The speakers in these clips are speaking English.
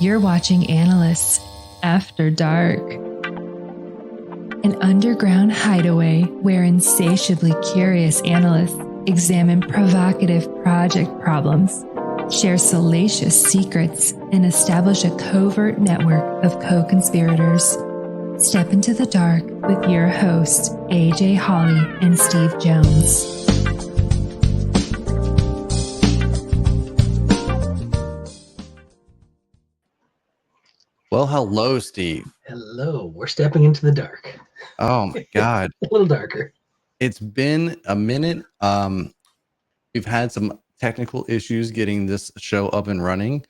You're watching Analysts After Dark, an underground hideaway where insatiably curious analysts examine provocative project problems, share salacious secrets, and establish a covert network of co-conspirators. Step into the dark with your hosts, AJ Hawley and Steve Jones. Well, hello, Steve. Hello. We're stepping into the dark. Oh my God. A little darker. It's been a minute. We've had some technical issues getting this show up and running.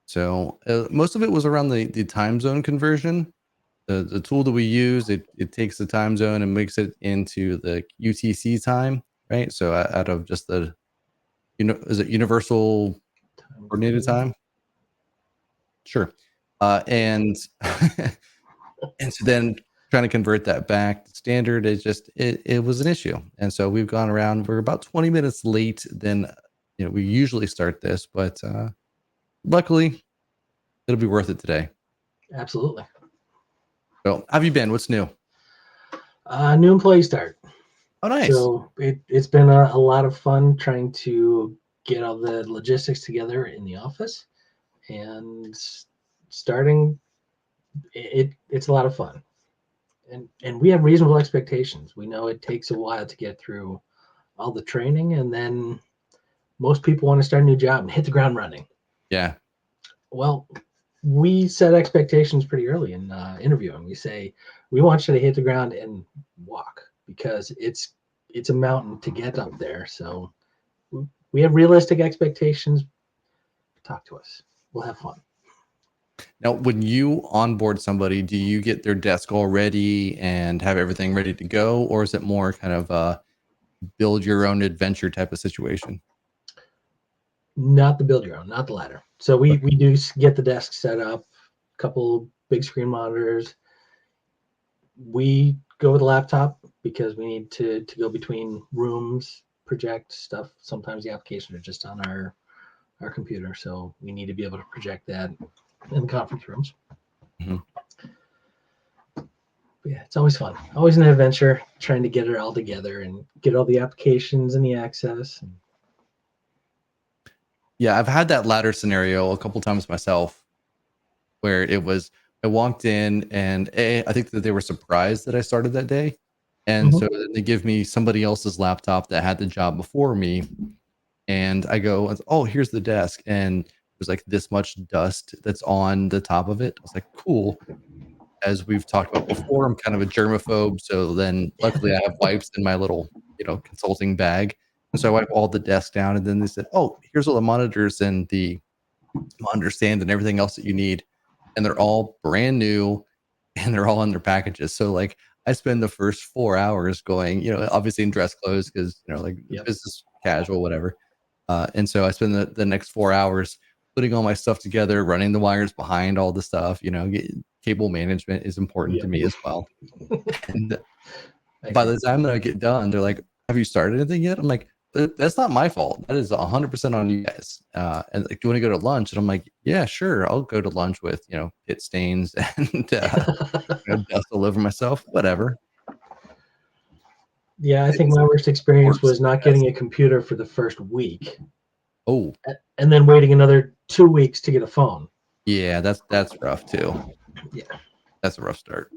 So most of it was around the time zone conversion. The tool that we use, it takes the time zone and makes it into the UTC time, right? So out of just the, is it universal coordinated time? Sure. And and so then trying to convert that back to standard, it was an issue. And so we've gone around, we're about 20 minutes late than we usually start this, but luckily it'll be worth it today. Absolutely. So how have you been? What's new? New employee start. Oh, nice. So it's been a lot of fun trying to get all the logistics together in the office, and starting it's a lot of fun. And we have reasonable expectations. We know it takes a while to get through all the training, and then most people want to start a new job and hit the ground running. Yeah. Well, we set expectations pretty early in interviewing. We say, we want you to hit the ground and walk, because it's a mountain to get up there. So we have realistic expectations. Talk to us. We'll have fun. Now, when you onboard somebody, do you get their desk all ready and have everything ready to go? Or is it more kind of a build your own adventure type of situation? Not the build your own, not the latter. So we do get the desk set up, a couple big screen monitors. We go with a laptop because we need to go between rooms, project stuff. Sometimes the applications are just on our computer, so we need to be able to project that in the conference rooms. Mm-hmm. Yeah, it's always fun. Always an adventure trying to get it all together and get all the applications and the access. Yeah, I've had that latter scenario a couple times myself, where it was, I walked in and I think that they were surprised that I started that day. And so they give me somebody else's laptop that had the job before me. And I go, oh, here's the desk. And there's like this much dust that's on the top of it. I was like, cool. As we've talked about before, I'm kind of a germaphobe. So then luckily I have wipes in my little, consulting bag. And so I wipe all the desks down. And then they said, oh, here's all the monitors and the monitor stand and everything else that you need. And they're all brand new and they're all in their packages. So like I spend the first 4 hours going, obviously in dress clothes because, business casual, whatever. And so I spend the next 4 hours putting all my stuff together, running the wires behind all the stuff, cable management is important to me as well. And by the time that I get done, they're like, have you started anything yet? I'm like, that's not my fault. That is 100% on you guys. And like, do you want to go to lunch? And I'm like, yeah, sure. I'll go to lunch with, pit stains and dust all over myself, whatever. Yeah, I think my worst experience was not getting a computer for the first week. Oh. And then waiting another 2 weeks to get a phone. Yeah, that's rough too. Yeah. That's a rough start.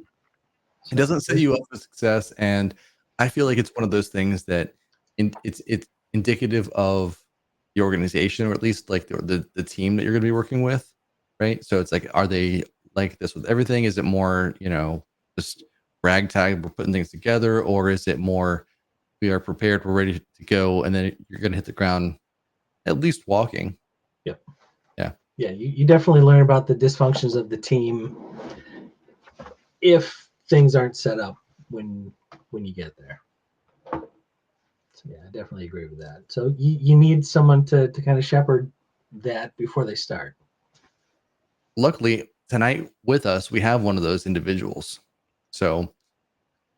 It doesn't set you up for success. And I feel like it's one of those things that it's indicative of the organization, or at least like the team that you're going to be working with, right? So it's like, are they like this with everything? Is it more, just ragtag, we're putting things together, or is it more, we are prepared, we're ready to go, and then you're going to hit the ground at least walking? Yep. Yeah. Yeah, you definitely learn about the dysfunctions of the team if things aren't set up when you get there. So yeah, I definitely agree with that. So you need someone to kind of shepherd that before they start. Luckily, tonight with us, we have one of those individuals. So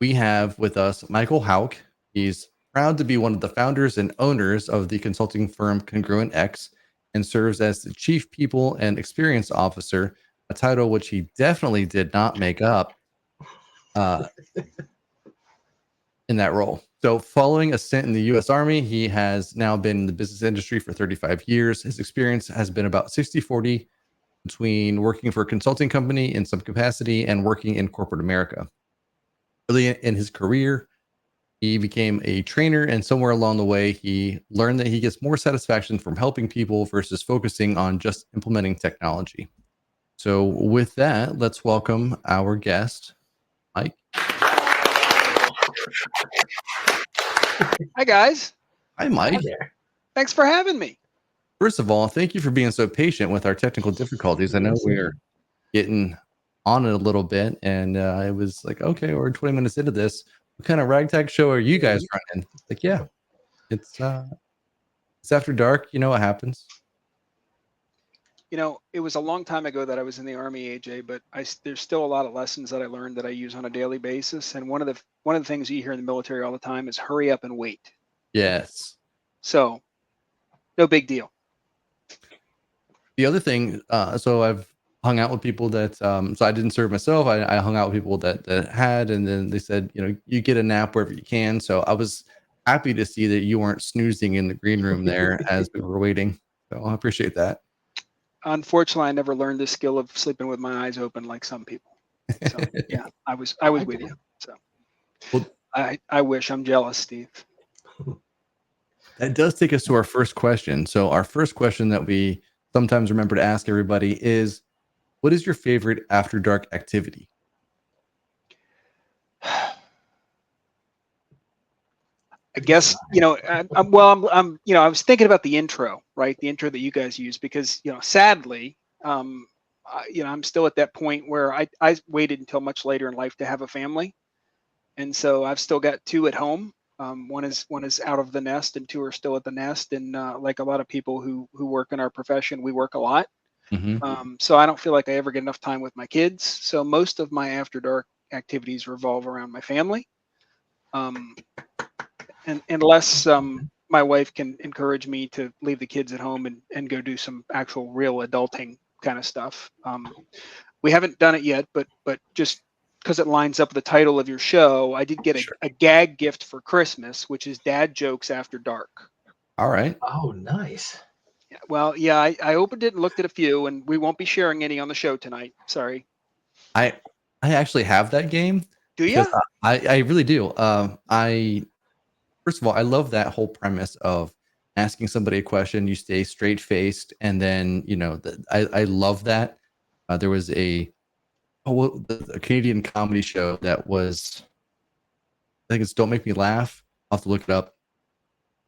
we have with us Michael Hauck. He's proud to be one of the founders and owners of the consulting firm Congruent X. and serves as the Chief People and Experience Officer, a title which he definitely did not make up in that role. So following a stint in the U.S. Army, he has now been in the business industry for 35 years. His experience has been about 60-40 between working for a consulting company in some capacity and working in corporate America. Early in his career, he became a trainer, and somewhere along the way, he learned that he gets more satisfaction from helping people versus focusing on just implementing technology. So with that, let's welcome our guest, Mike. Hi, guys. Hi, Mike. Hi there. Thanks for having me. First of all, thank you for being so patient with our technical difficulties. I know we're getting on it a little bit, and it was like, okay, we're 20 minutes into this. What kind of ragtag show are you guys running? Like, yeah, it's after dark. You know what happens. You know, it was a long time ago that I was in the Army, AJ, but there's still a lot of lessons that I learned that I use on a daily basis. And one of the things you hear in the military all the time is hurry up and wait. Yes. So, no big deal. The other thing, so I've hung out with people that, so I didn't serve myself. I hung out with people that had, and then they said, you know, you get a nap wherever you can. So I was happy to see that you weren't snoozing in the green room there as we were waiting. So I appreciate that. Unfortunately, I never learned the skill of sleeping with my eyes open like some people. So yeah, I was with you. So Well, I wish. I'm jealous, Steve. That does take us to our first question. So our first question that we sometimes remember to ask everybody is, what is your favorite after dark activity? I guess, you know, I'm you know, I was thinking about the intro, right? The intro that you guys use, because, you know, sadly, you know, I'm still at that point where I waited until much later in life to have a family. And so I've still got two at home. One is out of the nest and two are still at the nest. And like a lot of people who work in our profession, we work a lot. Mm-hmm. So I don't feel like I ever get enough time with my kids. So most of my after dark activities revolve around my family. And unless my wife can encourage me to leave the kids at home and go do some actual real adulting kind of stuff. We haven't done it yet, but just because it lines up with the title of your show, I did get a gag gift for Christmas, which is Dad Jokes After Dark. All right. Oh, nice. Yeah, well, yeah, I opened it and looked at a few, and we won't be sharing any on the show tonight. Sorry. I actually have that game. Do you? I really do. First of all, I love that whole premise of asking somebody a question, you stay straight faced, and then you know I love that. There was a Canadian comedy show that was, I think it's Don't Make Me Laugh. I'll have to look it up.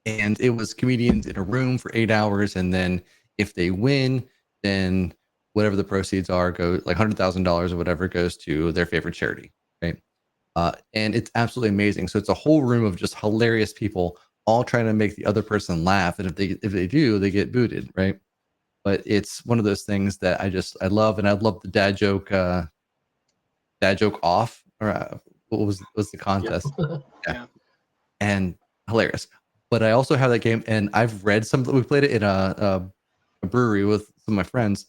And it was comedians in a room for 8 hours, and then if they win, then whatever the proceeds are goes like $100,000 or whatever goes to their favorite charity, right? And it's absolutely amazing. So it's a whole room of just hilarious people all trying to make the other person laugh, and if they do, they get booted, right? But it's one of those things that I love, and I love the dad joke off, or what was the contest? Yep. Yeah. And hilarious. But I also have that game, and I've read some. We played it in a brewery with some of my friends,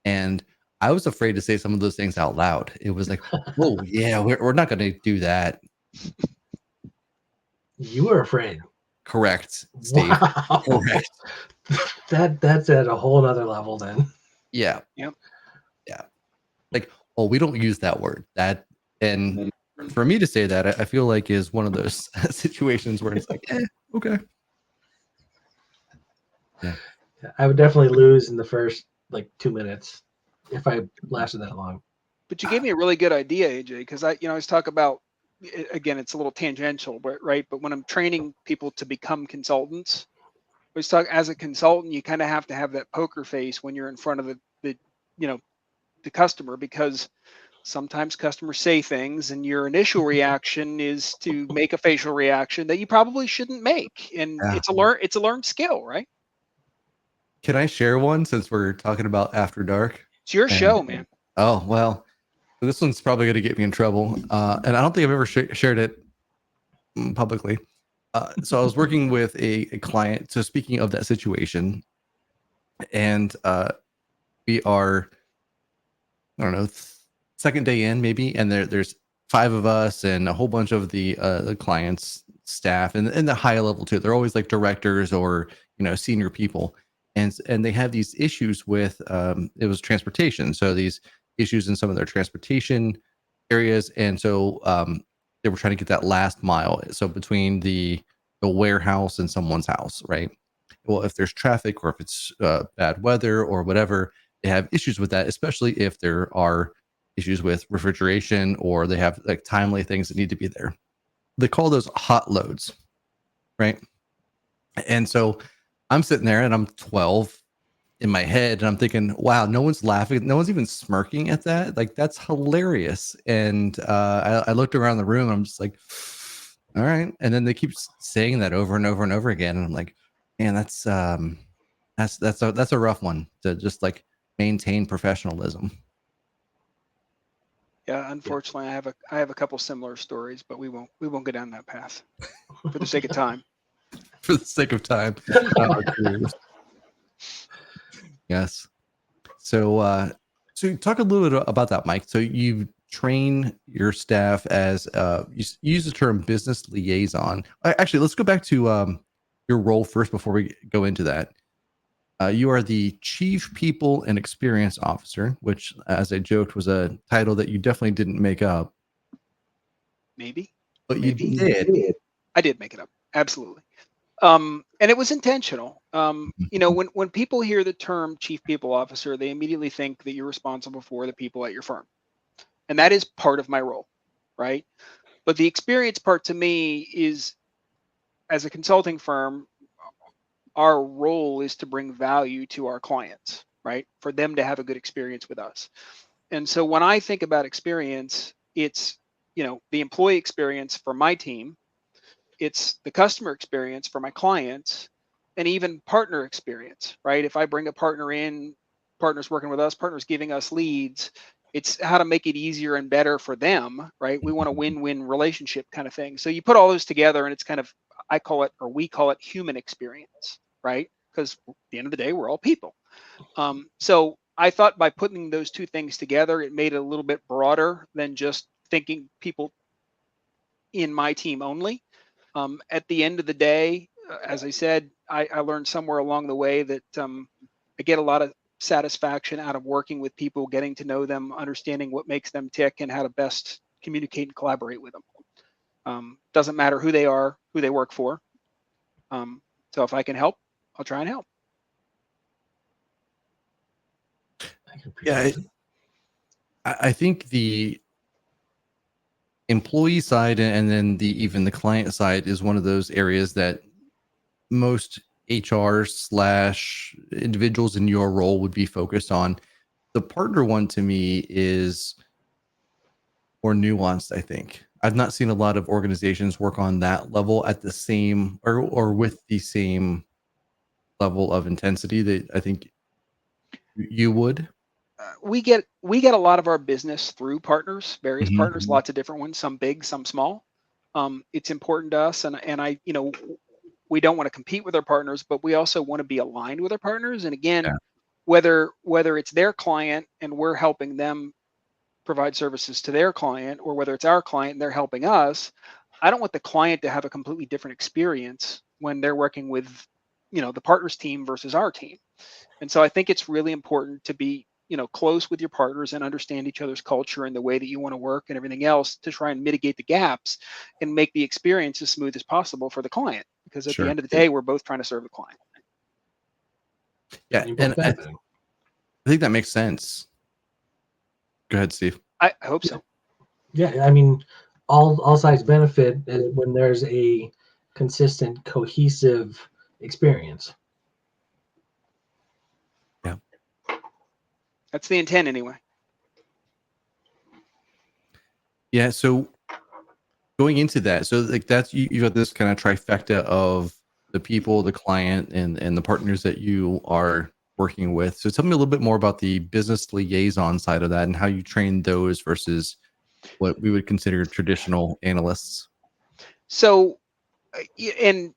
and I was afraid to say some of those things out loud. It was like, "Whoa, yeah, we're not going to do that." You were afraid. Correct, Steve. Wow. Correct. That's at a whole other level then. Yeah. Yep. Yeah. Like, oh, we don't use that word. That, and for me to say that, I feel like is one of those situations where it's like, okay. Yeah. I would definitely lose in the first like 2 minutes if I lasted that long. But you gave me a really good idea, AJ, because I always talk about, again, it's a little tangential, right? But when I'm training people to become consultants, I always talk as a consultant, you kind of have to have that poker face when you're in front of the customer, because sometimes customers say things and your initial reaction is to make a facial reaction that you probably shouldn't make. And Yeah. it's a learned skill, right? Can I share one since we're talking about After Dark? It's your show, man. Oh, well, this one's probably going to get me in trouble. And I don't think I've ever shared it publicly. So I was working with a client. So speaking of that situation, And we are, I don't know, second day in maybe, and there's 5 of us and a whole bunch of the clients staff and the high level too. They're always like directors or senior people, and they have these issues with it was transportation. So these issues in some of their transportation areas, and so they were trying to get that last mile. So between the warehouse and someone's house, right? Well, if there's traffic or if it's bad weather or whatever, they have issues with that, especially if there are issues with refrigeration or they have like timely things that need to be there. They call those hot loads, right? And so I'm sitting there and I'm 12 in my head and I'm thinking, wow, no one's laughing. No one's even smirking at that. Like, that's hilarious. And I looked around the room and I'm just like, all right. And then they keep saying that over and over and over again. And I'm like, man, that's a rough one to just like maintain professionalism. Yeah, unfortunately, I have a couple similar stories, but we won't go down that path for the sake of time. For the sake of time. Yes. So so talk a little bit about that, Mike. So you train your staff as you use the term business liaison. Actually, let's go back to your role first before we go into that. You are the Chief People and Experience Officer, which, as I joked, was a title that you definitely didn't make up. Maybe. But you did. I did make it up. Absolutely. And it was intentional. When people hear the term Chief People Officer, they immediately think that you're responsible for the people at your firm. And that is part of my role, right? But the experience part to me is, as a consulting firm, our role is to bring value to our clients, right? For them to have a good experience with us. And so when I think about experience, it's, the employee experience for my team, it's the customer experience for my clients, and even partner experience, right? If I bring a partner in, partners working with us, partners giving us leads, it's how to make it easier and better for them, right? We want a win-win relationship kind of thing. So you put all those together and it's kind of, we call it human experience, right? Because at the end of the day, we're all people. So I thought by putting those two things together, it made it a little bit broader than just thinking people in my team only. At the end of the day, as I said, I learned somewhere along the way that I get a lot of satisfaction out of working with people, getting to know them, understanding what makes them tick, and how to best communicate and collaborate with them. Doesn't matter who they are, who they work for. So if I can help, I'll try and help. Yeah, I think the employee side and then even the client side is one of those areas that most HR / individuals in your role would be focused on. The partner one to me is more nuanced, I think. I've not seen a lot of organizations work on that level at the same or with the same level of intensity that I think you would. We get a lot of our business through partners, various Mhm. partners, lots of different ones, some big, some small. It's important to us, and I, we don't want to compete with our partners, but we also want to be aligned with our partners. And again, Yeah. whether it's their client and we're helping them provide services to their client, or whether it's our client and they're helping us, I don't want the client to have a completely different experience when they're working with, the partners team versus our team. And so I think it's really important to be, close with your partners and understand each other's culture and the way that you want to work and everything else to try and mitigate the gaps and make the experience as smooth as possible for the client. Because at the end of the day, we're both trying to serve the client. Yeah, and I think that makes sense. Go ahead, Steve. I hope so. Yeah, I mean, all sides benefit when there's a consistent, cohesive experience. Yeah, that's the intent anyway. Yeah, so going into that, so like that's you got this kind of trifecta of the people, the client, and the partners that you are working with. So tell me a little bit more about the business liaison side of that and how you train those versus what we would consider traditional analysts. So, and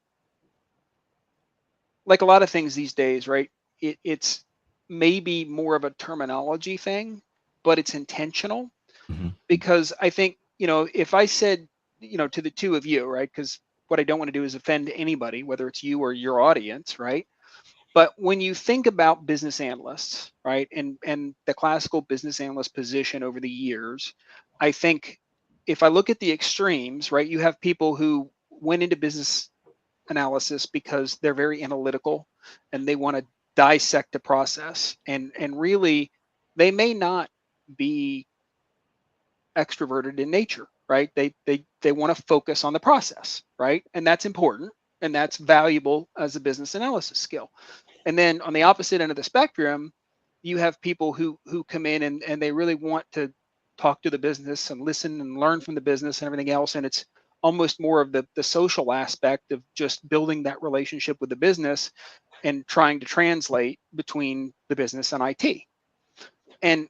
like a lot of things these days, right? it's maybe more of a terminology thing, but it's intentional. Because I think, if I said, to the two of you, right? Because what I don't want to do is offend anybody, whether it's you or your audience, right? But when you think about business analysts, right, and the classical business analyst position over the years, I think if I look at the extremes, right, you have people who went into business analysis because they're very analytical and they want to dissect a process, and really they may not be extroverted in nature, right? They want to focus on the process, right? And that's important and that's valuable as a business analysis skill. And then on the opposite end of the spectrum, you have people who come in and they really want to talk to the business and listen and learn from the business and everything else. And it's almost more of the social aspect of just building that relationship with the business and trying to translate between the business and IT. And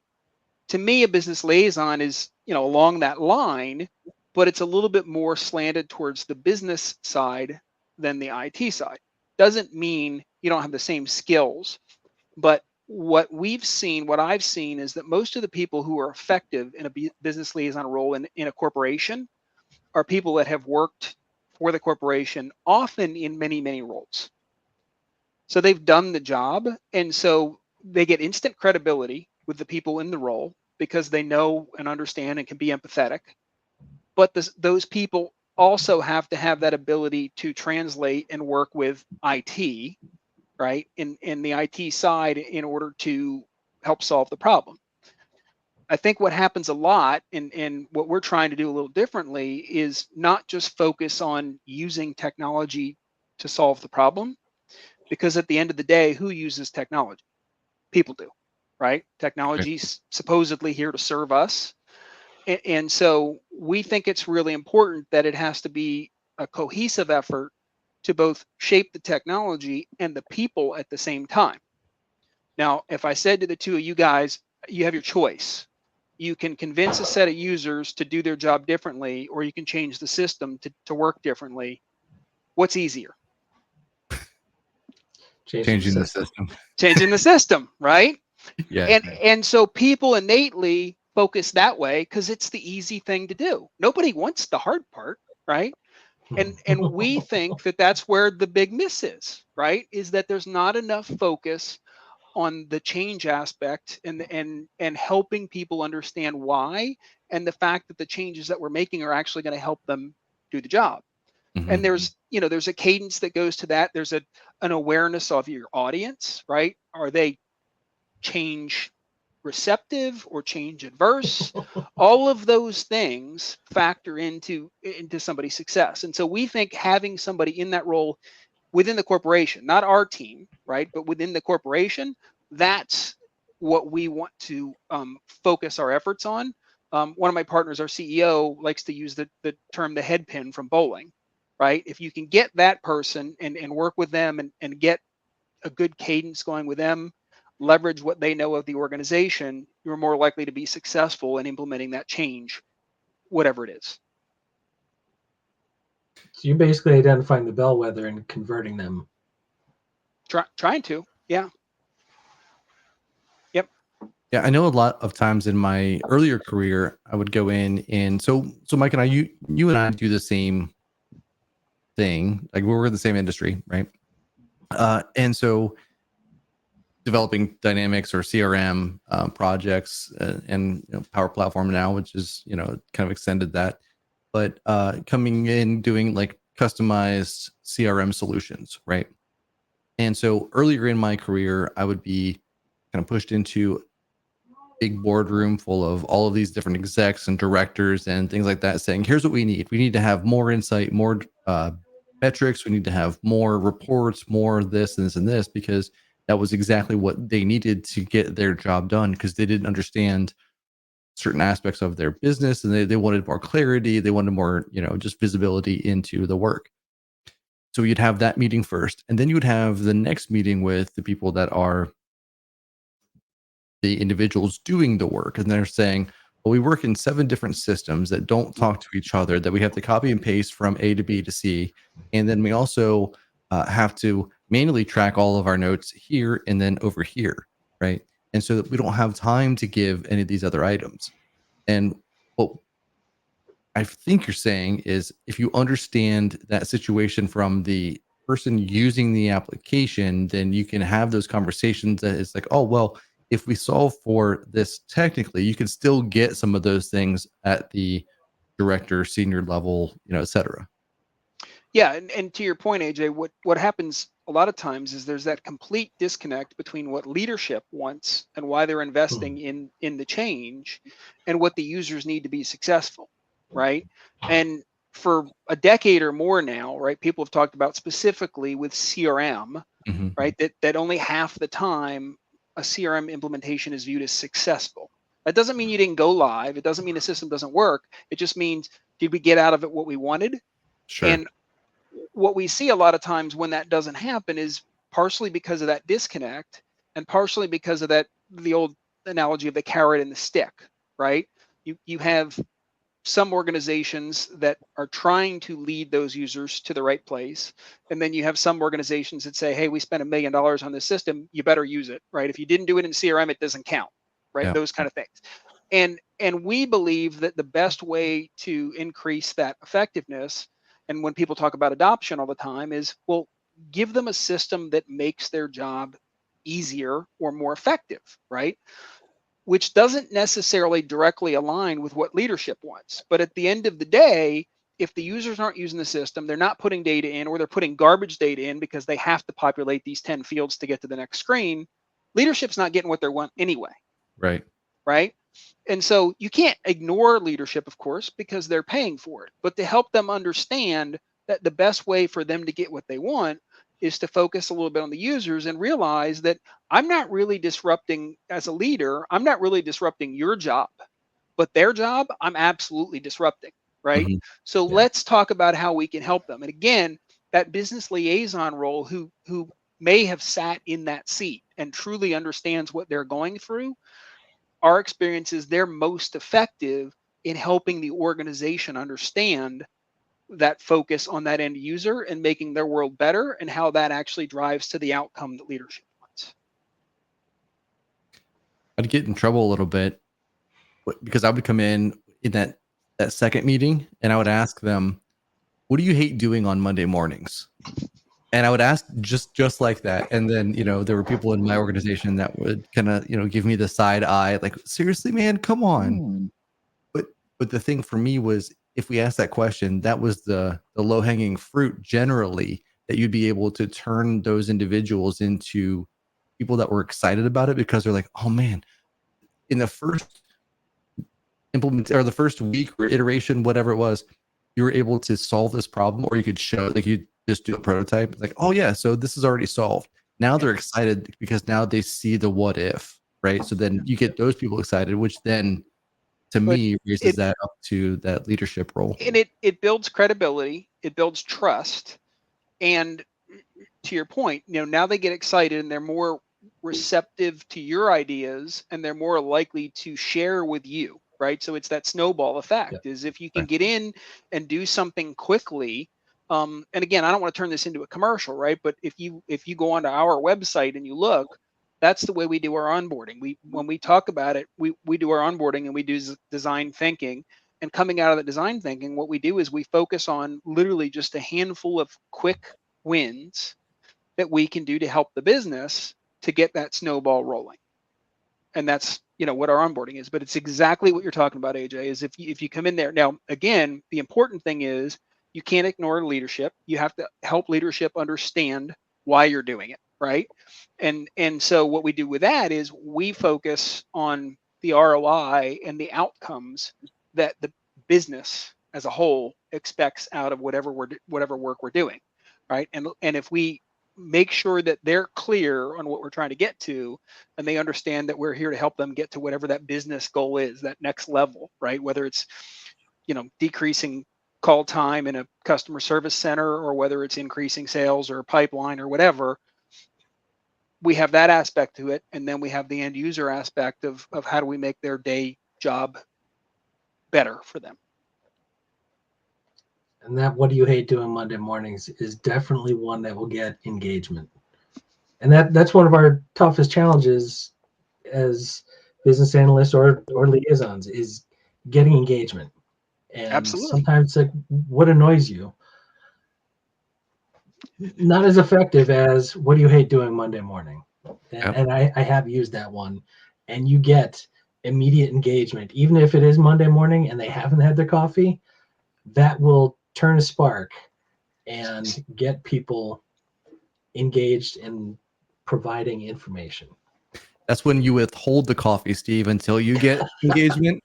to me, a business liaison is, along that line, but it's a little bit more slanted towards the business side than the IT side. Doesn't mean you don't have the same skills, but what I've seen is that most of the people who are effective in a business liaison role in a corporation are people that have worked for the corporation, often in many, many roles. So they've done the job, and so they get instant credibility with the people in the role because they know and understand and can be empathetic. But those people also have to have that ability to translate and work with IT, right, in the IT side in order to help solve the problem. I think what happens a lot, and what we're trying to do a little differently, is not just focus on using technology to solve the problem, because at the end of the day, who uses technology? People do, right? Technology's supposedly here to serve us. And so we think it's really important that it has to be a cohesive effort to both shape the technology and the people at the same time. Now, if I said to the two of you guys, you have your choice. You can convince a set of users to do their job differently, or you can change the system to work differently. What's easier? Changing the system. Changing the system, right? Yeah. And so people innately focus that way because it's the easy thing to do. Nobody wants the hard part, right? And we think that that's where the big miss is, right? Is that there's not enough focus on the change aspect and helping people understand why, and the fact that the changes that we're making are actually going to help them do the job. And there's a cadence that goes to that. There's an awareness of your audience, right? Are they change receptive or change adverse? All of those things factor into somebody's success. And so we think having somebody in that role within the corporation, not our team, right, but within the corporation, that's what we want to focus our efforts on. One of my partners, our CEO, likes to use the term the head pin from bowling, right? If you can get that person and work with them and get a good cadence going with them, leverage what they know of the organization, you're more likely to be successful in implementing that change, whatever it is. So you're basically identifying the bellwether and converting them. Trying to, yeah. Yep. Yeah, I know a lot of times in my earlier career, I would go in and so Mike and I, you and I do the same thing. Like we're in the same industry, right? And so developing Dynamics or CRM projects and Power Platform now, which is kind of extended that, but coming in doing like customized CRM solutions, right? And so earlier in my career, I would be kind of pushed into big boardroom full of all of these different execs and directors and things like that, saying, "Here's what we need. We need to have more insight, more metrics. We need to have more reports, more this and this and this," because that was exactly what they needed to get their job done, because they didn't understand certain aspects of their business and they wanted more clarity. They wanted more, just visibility into the work. So you'd have that meeting first, and then you would have the next meeting with the people that are the individuals doing the work. And they're saying, well, we work in 7 different systems that don't talk to each other, that we have to copy and paste from A to B to C. And then we also have to manually track all of our notes here and then over here, right? And so that we don't have time to give any of these other items. And what I think you're saying is if you understand that situation from the person using the application, then you can have those conversations that it's like, oh, well, if we solve for this technically, you can still get some of those things at the director, senior level, et cetera. Yeah, and to your point, AJ, what happens a lot of times is there's that complete disconnect between what leadership wants and why they're investing in the change, and what the users need to be successful, right? And for a decade or more now, right, people have talked about specifically with CRM, right, that only half the time a CRM implementation is viewed as successful. That doesn't mean you didn't go live. It doesn't mean the system doesn't work. It just means, did we get out of it what we wanted? Sure. And what we see a lot of times when that doesn't happen is partially because of that disconnect, and partially because of the old analogy of the carrot and the stick, right? You have some organizations that are trying to lead those users to the right place, and then you have some organizations that say, hey, we spent $1 million on this system, you better use it, right? If you didn't do it in CRM, it doesn't count, right? Yeah. Those kind of things. And we believe that the best way to increase that effectiveness, and when people talk about adoption all the time, is, well, give them a system that makes their job easier or more effective, right? Which doesn't necessarily directly align with what leadership wants. But at the end of the day, if the users aren't using the system, they're not putting data in, or they're putting garbage data in because they have to populate these 10 fields to get to the next screen, leadership's not getting what they want anyway. Right. And so you can't ignore leadership, of course, because they're paying for it. But to help them understand that the best way for them to get what they want is to focus a little bit on the users and realize that I'm not really disrupting, as a leader, I'm not really disrupting your job, but their job, I'm absolutely disrupting. Right. So let's talk about how we can help them. And again, that business liaison role, who may have sat in that seat and truly understands what they're going through, our experience is they're most effective in helping the organization understand that focus on that end user and making their world better, and how that actually drives to the outcome that leadership wants. I'd get in trouble a little bit because I would come in that second meeting and I would ask them, what do you hate doing on Monday mornings? And I would ask just like that. And then, there were people in my organization that would kind of, give me the side eye, like, seriously, man, come on. But the thing for me was, if we asked that question, that was the low hanging fruit generally, that you'd be able to turn those individuals into people that were excited about it, because they're like, oh man, in the first the first week or iteration, whatever it was, you were able to solve this problem, or you could show, like, you just do a prototype, like, oh yeah, so this is already solved. Now they're excited because now they see the what if, right? So then you get those people excited, which then, to me, raises that up to that leadership role. And it builds credibility, it builds trust. And to your point, now they get excited and they're more receptive to your ideas, and they're more likely to share with you, right? So it's that snowball effect, is if you can get in and do something quickly. And again, I don't want to turn this into a commercial, right? But if you go onto our website and you look, that's the way we do our onboarding. When we talk about it, we do our onboarding and we do design thinking. And coming out of the design thinking, what we do is we focus on literally just a handful of quick wins that we can do to help the business to get that snowball rolling. And that's, what our onboarding is. But it's exactly what you're talking about, AJ, is if you come in there. Now, again, the important thing is you can't ignore leadership. You have to help leadership understand why you're doing it, right? And so what we do with that is we focus on the ROI and the outcomes that the business as a whole expects out of whatever work we're doing, right? And if we make sure that they're clear on what we're trying to get to, and they understand that we're here to help them get to whatever that business goal is, that next level, right? Whether it's, decreasing call time in a customer service center, or whether it's increasing sales or pipeline or whatever, we have that aspect to it. And then we have the end user aspect of how do we make their day job better for them. And that what do you hate doing Monday mornings is definitely one that will get engagement. And that's one of our toughest challenges as business analysts or liaisons is getting engagement. And Absolutely. sometimes like what annoys you, not as effective as what do you hate doing Monday morning. And I have used that one, and you get immediate engagement, even if it is Monday morning and they haven't had their coffee. That will turn a spark and get people engaged in providing information. That's when you withhold the coffee, Steve, until you get engagement,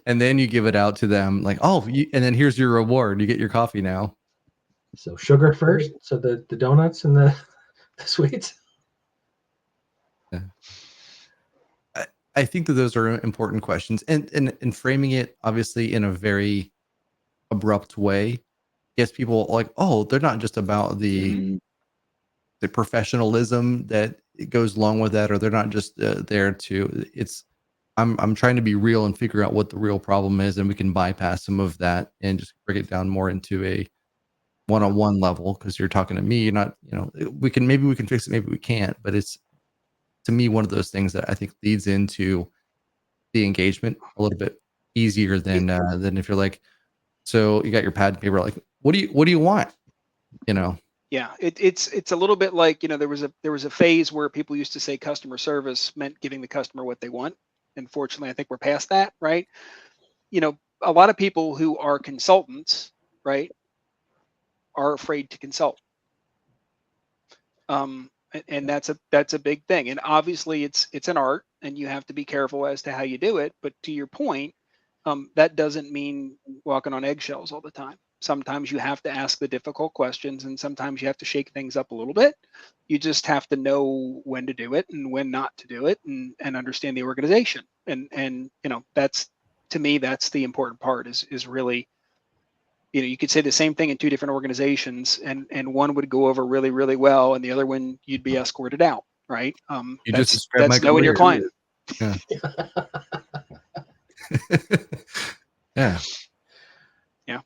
and then you give it out to them. Like, oh, and then here's your reward. You get your coffee now. So sugar first, so the donuts and the sweets. Yeah. I think that those are important questions, and framing it obviously in a very abrupt way gets people like, oh, they're not just about the professionalism that it goes along with that, or they're not just there to. It's I'm trying to be real and figure out what the real problem is, and we can bypass some of that and just break it down more into a one-on-one level, because you're talking to me. You're not, we can fix it, maybe we can't, but it's, to me, one of those things that I think leads into the engagement a little bit easier than if you're like, so you got your pad and paper, like, what do you want? Yeah, it's a little bit like, there was a phase where people used to say customer service meant giving the customer what they want. And fortunately, I think we're past that, right? A lot of people who are consultants, right, are afraid to consult. And that's a big thing. And obviously it's an art, and you have to be careful as to how you do it. But to your point, that doesn't mean walking on eggshells all the time. Sometimes you have to ask the difficult questions, and sometimes you have to shake things up a little bit. You just have to know when to do it and when not to do it, and understand the organization. And that's, to me, that's the important part, is really, you could say the same thing in two different organizations, and one would go over really, really well, and the other one you'd be escorted out, right? You just described my knowing your career. client. Yeah. Yeah. Yeah.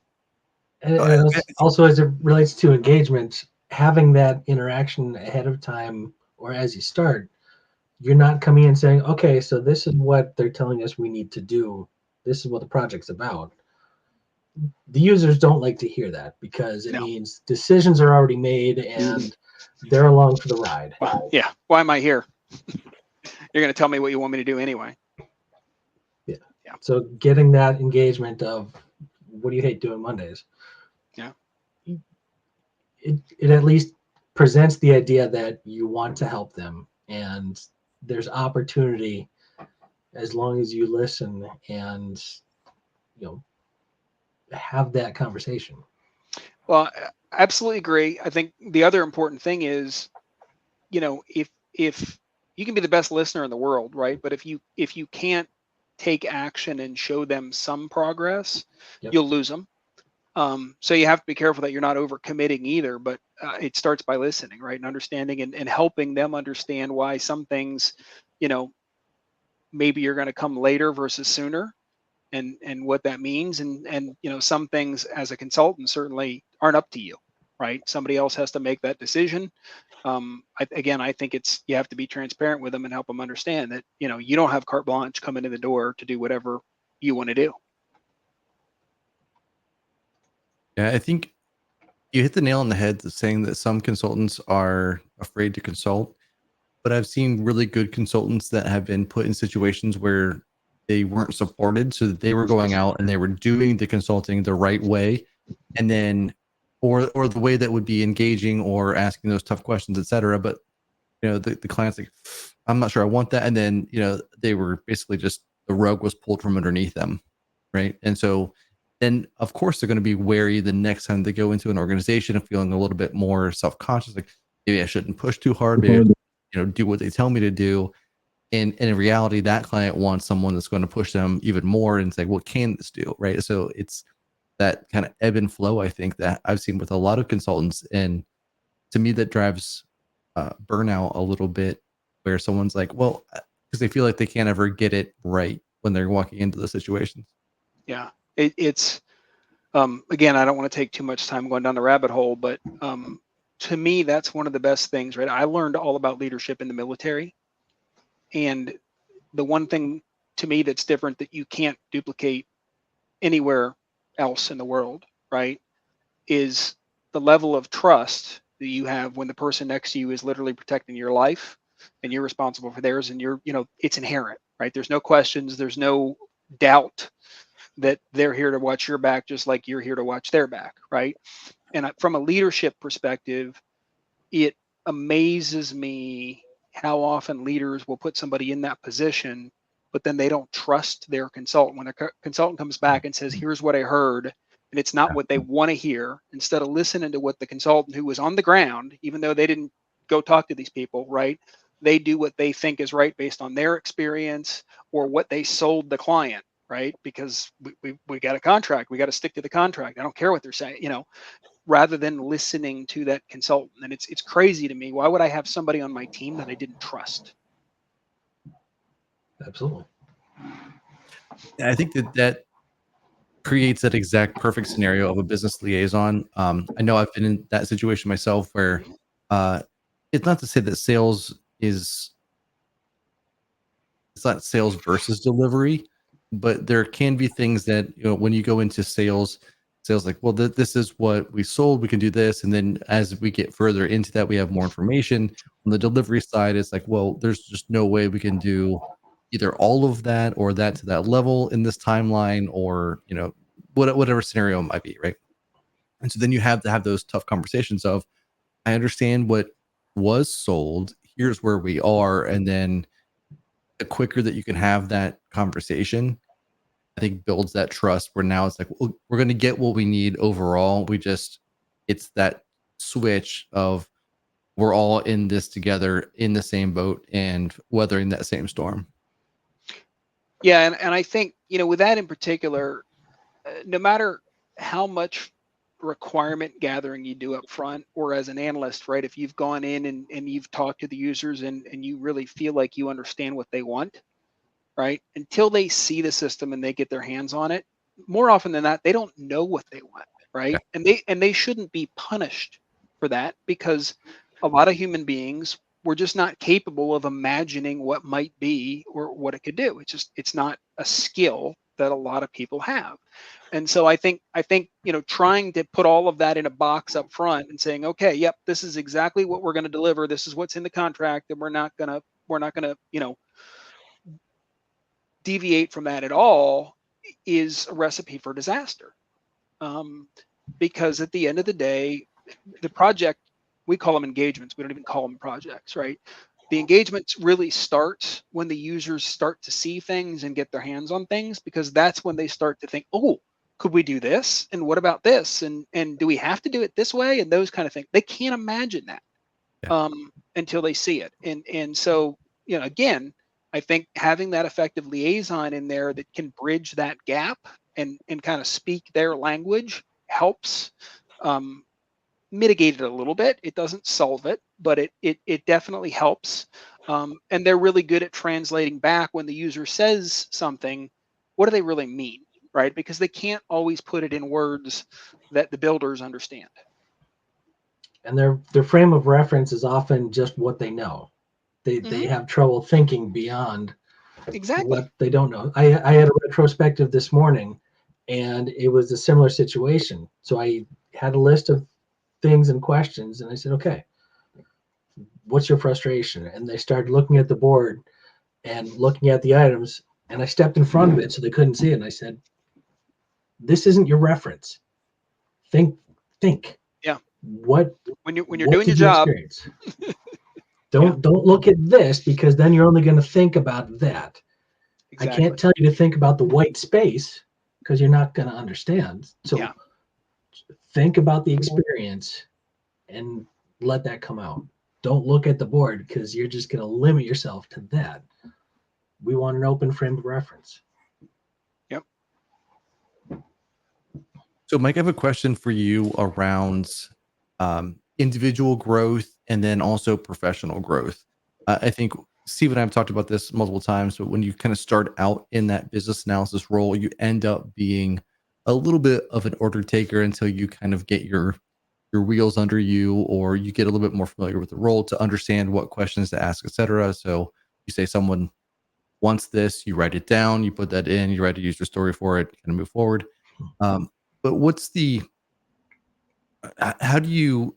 And also, as it relates to engagement, having that interaction ahead of time or as you start, you're not coming in saying, okay, so this is what they're telling us we need to do. This is what the project's about. The users don't like to hear that, because it means decisions are already made and they're along for the ride. Yeah. Why am I here? You're going to tell me what you want me to do anyway. Yeah. So getting that engagement of, what do you hate doing Mondays? Yeah. It at least presents the idea that you want to help them, and there's opportunity as long as you listen and have that conversation. Well, I absolutely agree. I think the other important thing is, if you can be the best listener in the world, right? But if you can't take action and show them some progress, you'll lose them. So you have to be careful that you're not overcommitting either, but it starts by listening, right? And understanding, and helping them understand why some things, maybe you're going to come later versus sooner, and what that means. And some things as a consultant certainly aren't up to you, right? Somebody else has to make that decision. I think you have to be transparent with them and help them understand that, you don't have carte blanche coming in the door to do whatever you want to do. Yeah, I think you hit the nail on the head saying that some consultants are afraid to consult, but I've seen really good consultants that have been put in situations where they weren't supported, so that they were going out and they were doing the consulting the right way, and then or the way that would be engaging or asking those tough questions, etc. But the client's like, I'm not sure I want that, and then they were basically just, the rug was pulled from underneath them, right? And so then of course they're going to be wary the next time they go into an organization and feeling a little bit more self-conscious, like maybe I shouldn't push too hard, maybe I should, do what they tell me to do. And in reality, that client wants someone that's going to push them even more and say, what can this do, right? So it's that kind of ebb and flow, I think, that I've seen with a lot of consultants, and to me that drives burnout a little bit, where someone's like, well, because they feel like they can't ever get it right when they're walking into the situations. Yeah, it's again, I don't want to take too much time going down the rabbit hole, but to me, that's one of the best things, right? I learned all about leadership in the military. And the one thing to me that's different that you can't duplicate anywhere else in the world, right, is the level of trust that you have when the person next to you is literally protecting your life and you're responsible for theirs, and it's inherent, right? There's no questions, there's no doubt that they're here to watch your back just like you're here to watch their back, right? And from a leadership perspective, it amazes me how often leaders will put somebody in that position, but then they don't trust their consultant. When a consultant comes back and says, here's what I heard, and it's not what they want to hear, instead of listening to what the consultant who was on the ground, even though they didn't go talk to these people, right? They do what they think is right based on their experience or what they sold the client, right? Because we got a contract, we got to stick to the contract. I don't care what they're saying, rather than listening to that consultant. And it's crazy to me. Why would I have somebody on my team that I didn't trust? Absolutely. And I think that creates that exact perfect scenario of a business liaison. I know I've been in that situation myself where it's not to say that it's not sales versus delivery, but there can be things that, when you go into sales like, well, this is what we sold, we can do this. And then as we get further into that, we have more information. On the delivery side, it's like, well, there's just no way we can do either all of that or that to that level in this timeline, or, whatever scenario it might be, right? And so then you have to have those tough conversations of, I understand what was sold, here's where we are. And then the quicker that you can have that conversation, I think builds that trust where now it's like, well, we're going to get what we need overall. It's that switch of, we're all in this together in the same boat and weathering that same storm. Yeah. And I think, with that in particular, no matter how much requirement gathering you do up front or as an analyst, right? If you've gone in and you've talked to the users and you really feel like you understand what they want, right? Until they see the system and they get their hands on it, more often than not, they don't know what they want, right? Yeah. And they shouldn't be punished for that, because a lot of human beings were just not capable of imagining what might be or what it could do. It's not a skill that a lot of people have. And so I think, trying to put all of that in a box up front and saying, okay, yep, this is exactly what we're going to deliver. This is what's in the contract, and we're not gonna, deviate from that at all, is a recipe for disaster. Because at the end of the day, the project, we call them engagements. We don't even call them projects, right? The engagements really starts when the users start to see things and get their hands on things, because that's when they start to think, oh, could we do this? And what about this? And do we have to do it this way? And those kind of things. They can't imagine that until they see it. And so, again, I think having that effective liaison in there that can bridge that gap and kind of speak their language helps mitigate it a little bit. It doesn't solve it, but it definitely helps. And they're really good at translating back when the user says something, what do they really mean, right? Because they can't always put it in words that the builders understand. And their frame of reference is often just what they know. They have trouble thinking beyond what they don't know. I had a retrospective this morning, and it was a similar situation. So I had a list of things and questions, and I said, okay, what's your frustration? And they started looking at the board and looking at the items, and I stepped in front of it so they couldn't see it. And I said, this isn't your reference. Think. Yeah. When you're doing your job, don't look at this, because then you're only going to think about that. Exactly. I can't tell you to think about the white space, because you're not going to understand. So think about the experience and let that come out. Don't look at the board, because you're just going to limit yourself to that. We want an open frame of reference. Yep. So Mike, I have a question for you around individual growth and then also professional growth. I think Steve and I have talked about this multiple times, but when you kind of start out in that business analysis role, you end up being a little bit of an order taker until you kind of get your your wheels under you, or you get a little bit more familiar with the role to understand what questions to ask, etc. So you say someone wants this, you write it down, you put that in, you write a user story for it, kind of move forward. But what's the how do you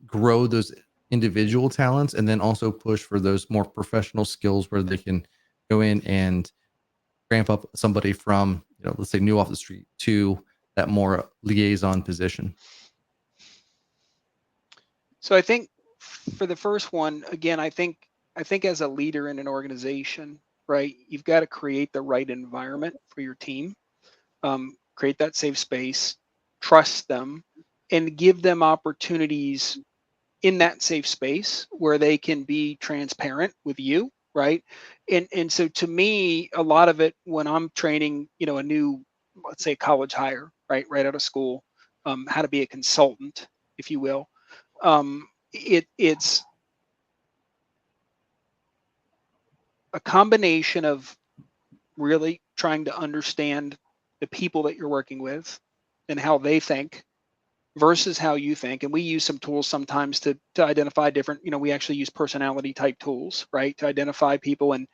grow those individual talents and then also push for those more professional skills where they can go in and ramp up somebody from, let's say new off the street to that more liaison position? So I think for the first one, again, I think as a leader in an organization, right, you've got to create the right environment for your team, create that safe space, trust them, and give them opportunities in that safe space where they can be transparent with you, right? And so to me, a lot of it when I'm training, a new, let's say, college hire, right out of school, how to be a consultant, if you will. It's a combination of really trying to understand the people that you're working with and how they think versus how you think. And we use some tools sometimes to identify different, we actually use personality type tools, right, to identify people. And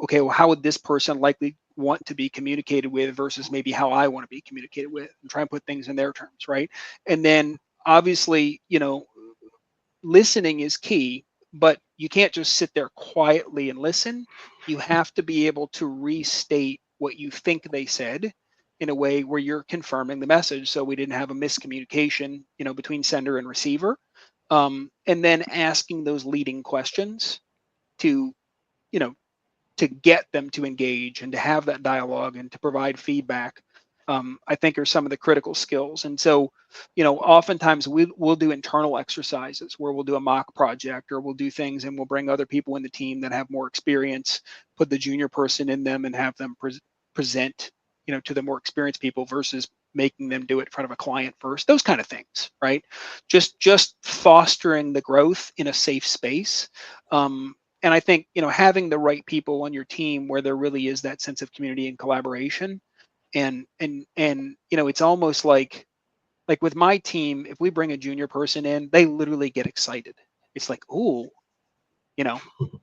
okay, well, how would this person likely want to be communicated with versus maybe how I want to be communicated with, and try and put things in their terms, right? And then obviously, listening is key, but you can't just sit there quietly and listen. You have to be able to restate what you think they said in a way where you're confirming the message, so we didn't have a miscommunication, between sender and receiver. And then asking those leading questions to, you know, to get them to engage and to have that dialogue and to provide feedback, I think are some of the critical skills. And so, oftentimes we'll do internal exercises where we'll do a mock project, or we'll do things and we'll bring other people in the team that have more experience, put the junior person in them and have them present, to the more experienced people versus making them do it in front of a client first, those kind of things, right? Just fostering the growth in a safe space. And I think, having the right people on your team where there really is that sense of community and collaboration. And it's almost like with my team, if we bring a junior person in, they literally get excited. It's like, oh,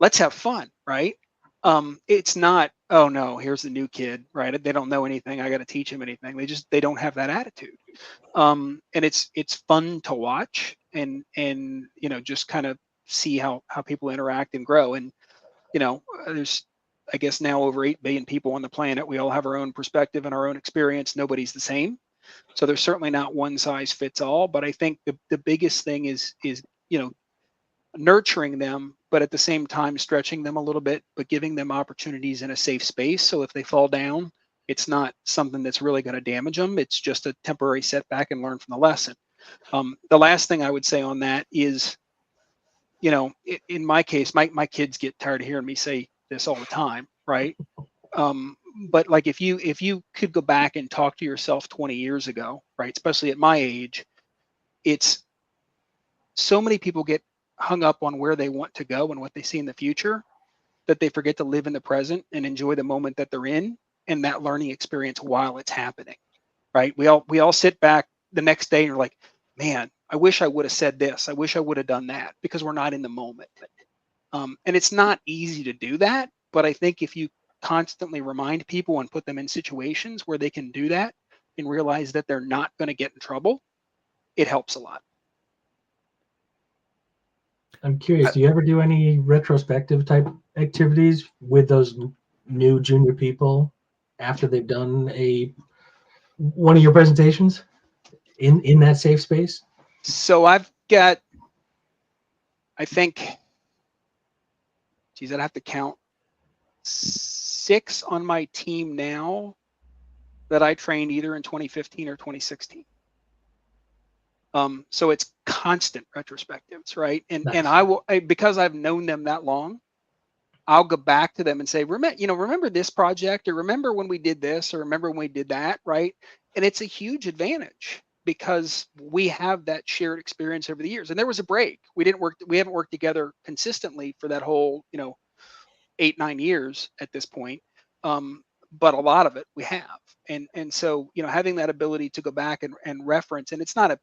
let's have fun, right? It's not, oh no, here's the new kid, right? They don't know anything, I got to teach them anything. They don't have that attitude. And it's fun to watch, and just kind of see how people interact and grow. And there's, I guess, now over 8 billion people on the planet. We all have our own perspective and our own experience. Nobody's the same. So there's certainly not one size fits all. But I think the biggest thing is nurturing them, but at the same time stretching them a little bit, but giving them opportunities in a safe space. So if they fall down, it's not something that's really going to damage them. It's just a temporary setback, and learn from the lesson. The last thing I would say on that is, in my case, my kids get tired of hearing me say this all the time, right? But like if you could go back and talk to yourself 20 years ago, right, especially at my age, it's so many people get hung up on where they want to go and what they see in the future that they forget to live in the present and enjoy the moment that they're in and that learning experience while it's happening, right? We all sit back the next day and are like, man, I wish I would have said this. I wish I would have done that, because we're not in the moment. And it's not easy to do that, but I think if you constantly remind people and put them in situations where they can do that and realize that they're not going to get in trouble, it helps a lot. I'm curious, do you ever do any retrospective type activities with those new junior people after they've done one of your presentations in that safe space? So I've got, I think, geez, I'd have to count 6 on my team now that I trained either in 2015 or 2016. So it's constant retrospectives, right? And Nice. and because I've known them that long, I'll go back to them and say, remember this project, or remember when we did this, or remember when we did that, right? And it's a huge advantage because we have that shared experience over the years. And there was a break. We haven't worked together consistently for that whole, 8-9 years at this point. but a lot of it we have. And so, having that ability to go back and reference, and it's not a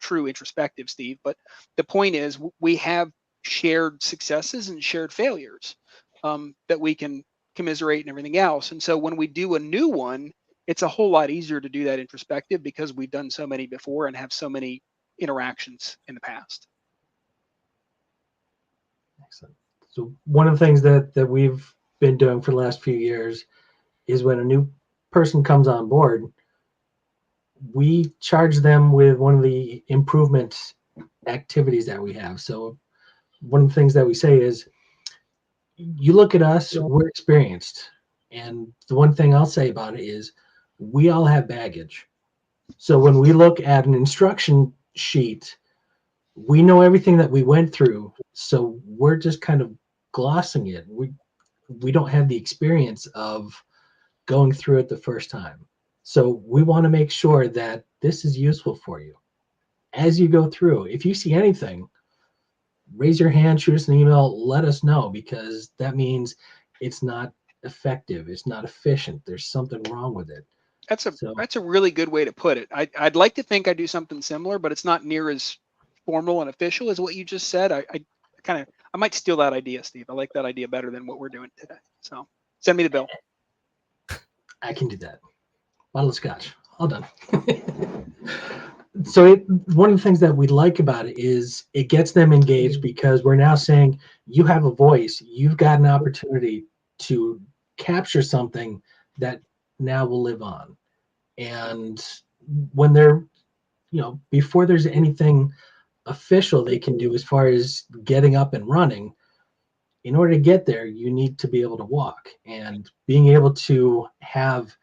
true introspective, Steve, but the point is we have shared successes and shared failures that we can commiserate and everything else. And so when we do a new one, it's a whole lot easier to do that introspective because we've done so many before and have so many interactions in the past. Excellent. So one of the things that we've been doing for the last few years is when a new person comes on board, we charge them with one of the improvement activities that we have. So one of the things that we say is, you look at us, we're experienced. And the one thing I'll say about it is we all have baggage. So when we look at an instruction sheet, we know everything that we went through. So we're just kind of glossing it. We don't have the experience of going through it the first time. So we want to make sure that this is useful for you as you go through. If you see anything, raise your hand, shoot us an email, let us know, because that means it's not effective, it's not efficient, there's something wrong with it. That's a really good way to put it. I'd like to think I do something similar, but it's not near as formal and official as what you just said. I might steal that idea, Steve. I like that idea better than what we're doing today. So send me the bill. I can do that. Bottle of scotch, all done. So one of the things that we like about it is it gets them engaged, because we're now saying you have a voice, you've got an opportunity to capture something that now will live on. And when they're, before there's anything official they can do as far as getting up and running, in order to get there, you need to be able to walk, and being able to have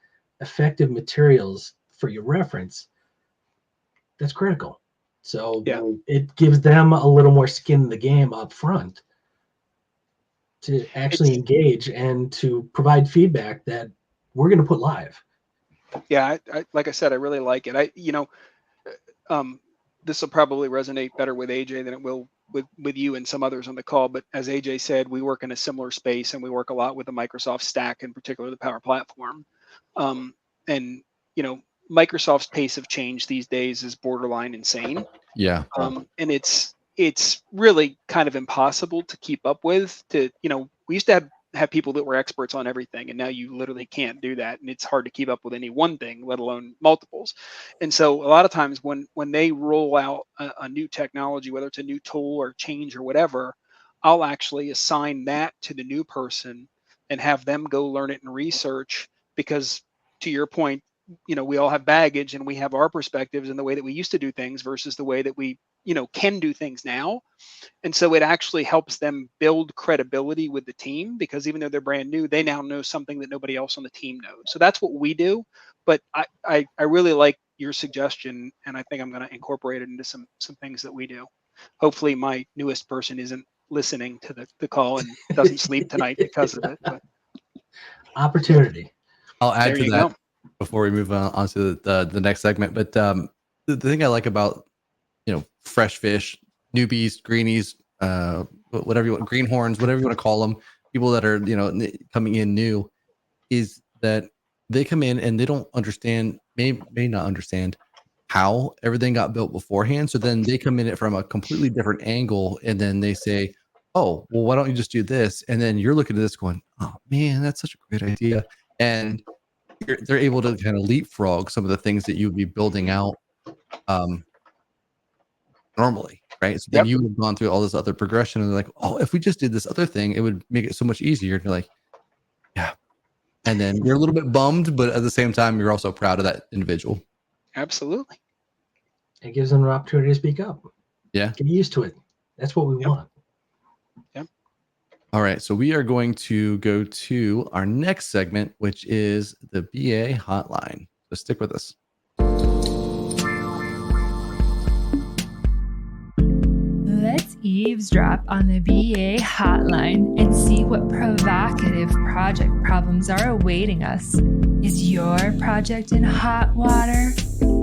effective materials for your reference, that's critical. So it gives them a little more skin in the game up front to actually engage and to provide feedback that we're going to put live. Yeah, I like I said, I really like it. This will probably resonate better with AJ than it will with you and some others on the call. But as AJ said, we work in a similar space, and we work a lot with the Microsoft stack, in particular the Power Platform. And Microsoft's pace of change these days is borderline insane. Yeah. And it's really kind of impossible to keep up with. We used to have people that were experts on everything, and now you literally can't do that, and it's hard to keep up with any one thing, let alone multiples. And so a lot of times when they roll out a new technology, whether it's a new tool or change or whatever, I'll actually assign that to the new person and have them go learn it and research, because to your point, we all have baggage, and we have our perspectives and the way that we used to do things versus the way that we can do things now. And so it actually helps them build credibility with the team, because even though they're brand new, they now know something that nobody else on the team knows. So that's what we do. But I really like your suggestion, and I think I'm going to incorporate it into some things that we do. Hopefully my newest person isn't listening to the call and doesn't sleep tonight because of it. But opportunity. I'll add to that before we move on to the next segment. But the thing I like about fresh fish, newbies, greenies, whatever you want, greenhorns, whatever you want to call them, people that are coming in new, is that they come in and they don't understand, may not understand how everything got built beforehand. So then they come in it from a completely different angle, and then they say, "Oh, well, why don't you just do this?" And then you're looking at this going, "Oh man, that's such a great idea," and they're able to kind of leapfrog some of the things that you would be building out normally, right? So then you would have gone through all this other progression, and they're like, "Oh, if we just did this other thing, it would make it so much easier." And you're like, "Yeah," and then you're a little bit bummed, but at the same time, you're also proud of that individual. Absolutely. It gives them an opportunity to speak up. Yeah, get used to it. That's what we want. Yep. All right, so we are going to go to our next segment, which is the BA hotline. So stick with us. Let's eavesdrop on the BA hotline and see what provocative project problems are awaiting us. Is your project in hot water?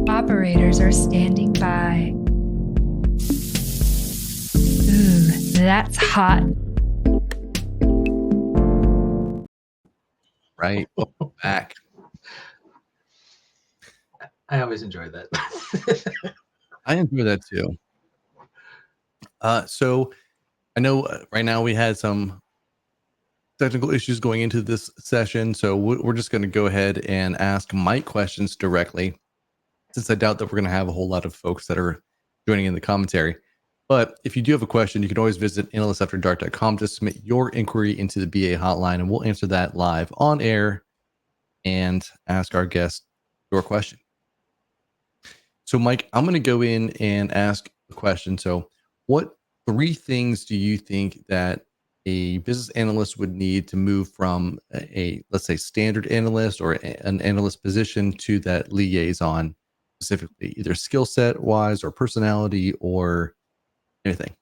Operators are standing by. Ooh, that's hot. Right. Welcome back. I always enjoy that. I enjoy that too. So I know right now we had some technical issues going into this session, so we're just going to go ahead and ask Mike questions directly, since I doubt that we're going to have a whole lot of folks that are joining in the commentary. But if you do have a question, you can always visit analystsafterdark.com to submit your inquiry into the BA hotline, and we'll answer that live on air and ask our guest your question. So, Mike, I'm going to go in and ask a question. So, what 3 things do you think that a business analyst would need to move from let's say, standard analyst or an analyst position to that liaison, specifically, either skill set wise or personality or anything?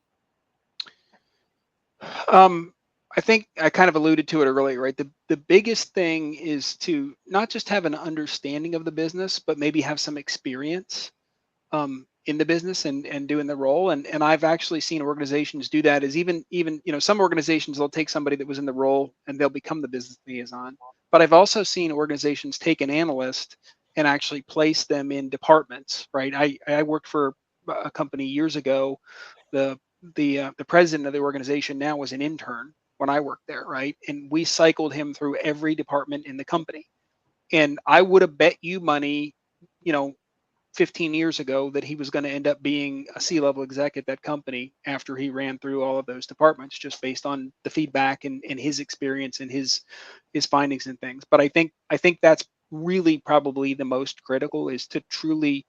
I think I kind of alluded to it earlier, right? The biggest thing is to not just have an understanding of the business, but maybe have some experience in the business and doing the role. And I've actually seen organizations do that. Is even some organizations, they'll take somebody that was in the role and they'll become the business liaison. But I've also seen organizations take an analyst and actually place them in departments, right? I worked for a company years ago. The president of the organization now was an intern when I worked there, right? And we cycled him through every department in the company. And I would have bet you money, 15 years ago, that he was going to end up being a C-level exec at that company after he ran through all of those departments, just based on the feedback and his experience and his findings and things. But I think that's really probably the most critical, is to truly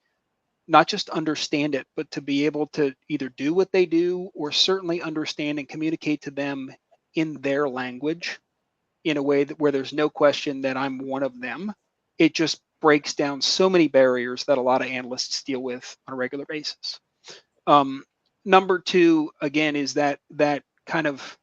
not just understand it, but to be able to either do what they do or certainly understand and communicate to them in their language in a way that where there's no question that I'm one of them. It just breaks down so many barriers that a lot of analysts deal with on a regular basis. Number 2, again, is that kind of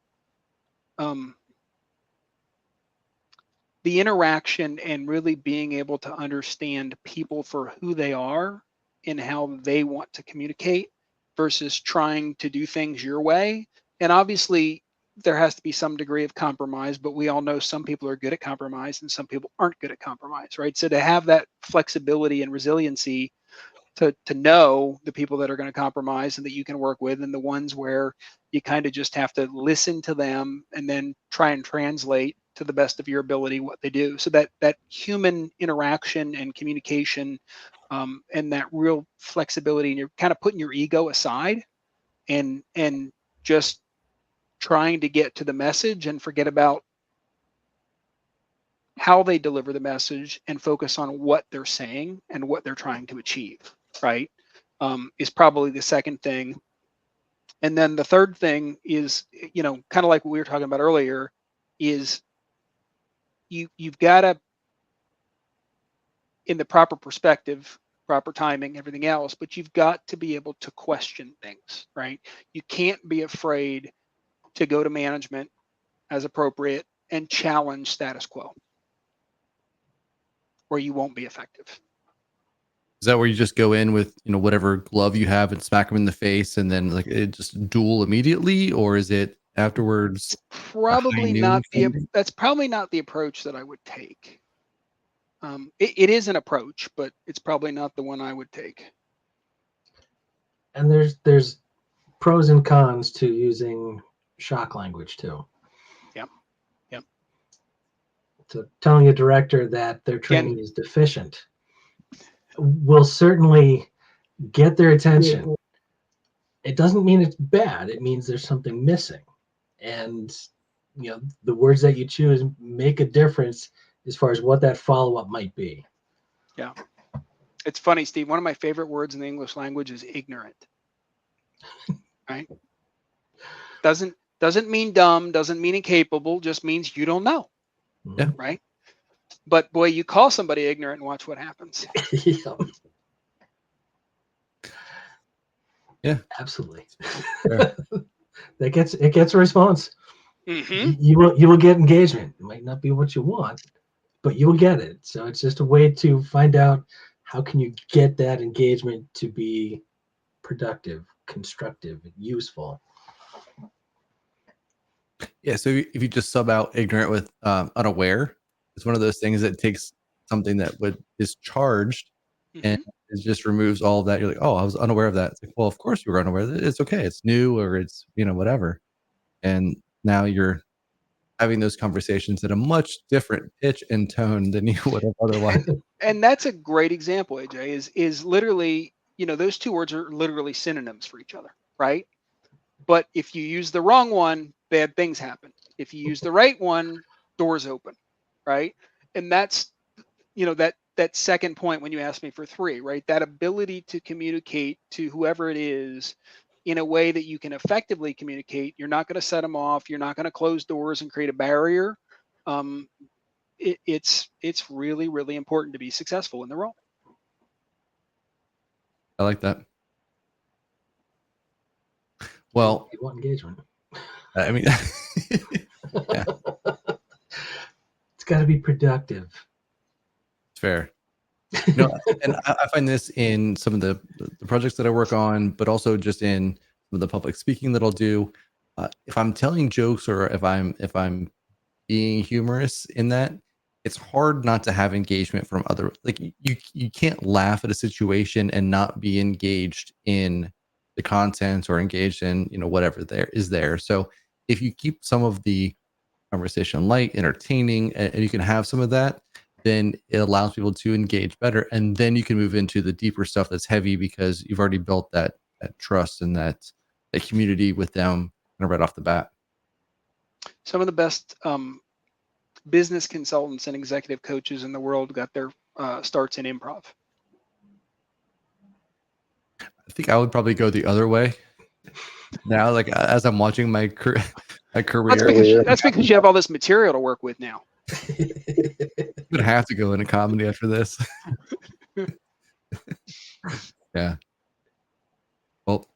the interaction and really being able to understand people for who they are and how they want to communicate versus trying to do things your way. And obviously, there has to be some degree of compromise, but we all know some people are good at compromise and some people aren't good at compromise, right? So to have that flexibility and resiliency to know the people that are going to compromise and that you can work with, and the ones where you kind of just have to listen to them and then try and translate to the best of your ability what they do. So that human interaction and communication, and that real flexibility, and you're kind of putting your ego aside and just trying to get to the message and forget about how they deliver the message and focus on what they're saying and what they're trying to achieve, right? Is probably the second thing. And then the third thing is, kind of like what we were talking about earlier, is you've got to, in the proper perspective, proper timing, everything else, but you've got to be able to question things, right? You can't be afraid to go to management as appropriate and challenge status quo, or you won't be effective. Is that where you just go in with whatever glove you have and smack them in the face, and then like it just duel immediately, or is it afterwards? That's probably not the approach that I would take. It is an approach, but it's probably not the one I would take. And there's pros and cons to using shock language too. Yep. So telling a director that their training is deficient will certainly get their attention. It doesn't mean it's bad. It means there's something missing. And the words that you choose make a difference as far as what that follow-up might be. Yeah. It's funny, Steve. One of my favorite words in the English language is ignorant. Right? Doesn't mean dumb, doesn't mean incapable, just means you don't know. Yeah. Right? But boy, you call somebody ignorant and watch what happens. Yeah. Absolutely. Yeah. It gets a response. Mm-hmm. You will get engagement. It might not be what you want, but you will get it. So it's just a way to find out how can you get that engagement to be productive, constructive, useful. Yeah. So if you just sub out ignorant with unaware, it's one of those things that takes something that is charged and it just removes all of that. You're like, oh, I was unaware of that. It's like, well, of course you were unaware. It's okay. It's new, or it's, whatever. And now you're having those conversations at a much different pitch and tone than you would have otherwise. And that's a great example, AJ, is literally, those two words are literally synonyms for each other, right? But if you use the wrong one, bad things happen. If you use the right one, doors open, right? And that's, that second point when you asked me for 3, right? That ability to communicate to whoever it is in a way that you can effectively communicate. You're not going to set them off. You're not going to close doors and create a barrier. It's really, really important to be successful in the role. I like that. Well, you want engagement. I mean, yeah. It's got to be productive. It's fair. And I find this in some of the projects that I work on, but also just in some of the public speaking that I'll do. If I'm telling jokes or if I'm being humorous in that, it's hard not to have engagement from other. Like you can't laugh at a situation and not be engaged in the content or engaged in whatever there is there. So if you keep some of the conversation light, entertaining, and you can have some of that, then it allows people to engage better. And then you can move into the deeper stuff that's heavy because you've already built that trust and that community with them kind of right off the bat. Some of the best business consultants and executive coaches in the world got their starts in improv. I think I would probably go the other way. Now, like as I'm watching my career. That's because you have all this material to work with now. I'm gonna have to go into comedy after this. Yeah. Well,